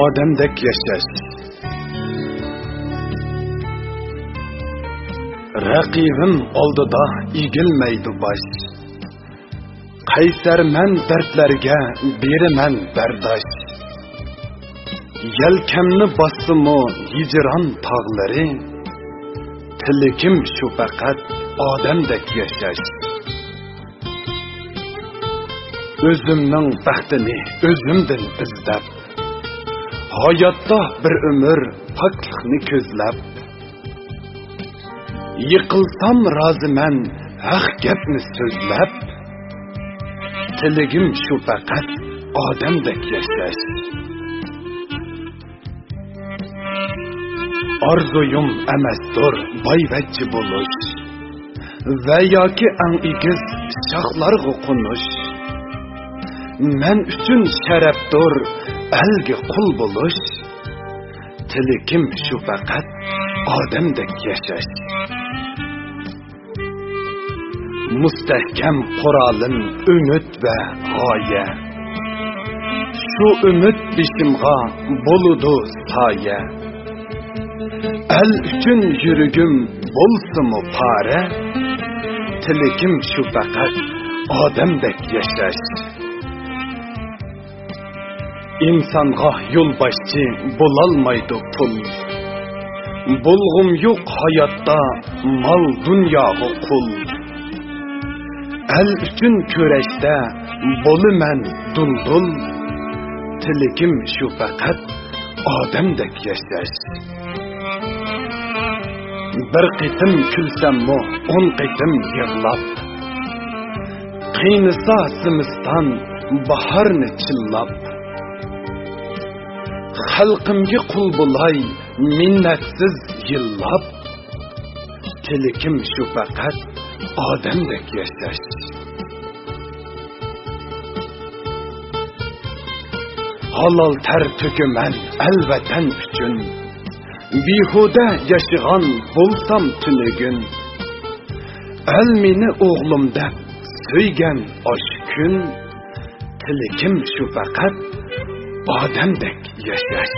odamdek yashash. Raqibim oldida egilmaydi bosh. Qaysarman dardlarga beraman bardosh. Yelkamni bosdimu hijron tog'lari, tiligim shu faqat odamdek yashash. O'zimning baxtini o'zimdan izlab, hayotda bir umr poklikni ko'zlab, yiqilsam roziman haq gapni so'zlab, tiligim shu faqat odamdek yashash. Arzuyum emasdir boyvachchi bo'lish va yoki ang egiz shoxlarga qo'nish. Men uchun sharafdir elga qul bo'lish. Tiligim shu faqat odamdek yashash. Mustahkam qurolin umid va g'oya. Shu umid bishimga bo'ludu soya. El üçün yürügüm bolsumu pare, tiligim şu faqat odamdek yashash. İnsonga yo'l boshchi bo'lolmaydi pul. Bulg'um yo'q hayotda mal dunyoga qul. El üçün kurashda bo'laman duldul, tiligim shu faqat odamdek yashash. Bir qitim kulsammu 10 qitim yig'lab, qiynisa zimiston bahorni chillab, xalqimga qul bo'lay minnatsiz yillab, tiligim shu faqat odamdek yashash. Halol ter to'kiman alvatan uchun, behuda yashagan bo'lsam tunugun. El meni o'g'lim deb so'ygan osh kun, tiligim shu faqat odamdek yashash.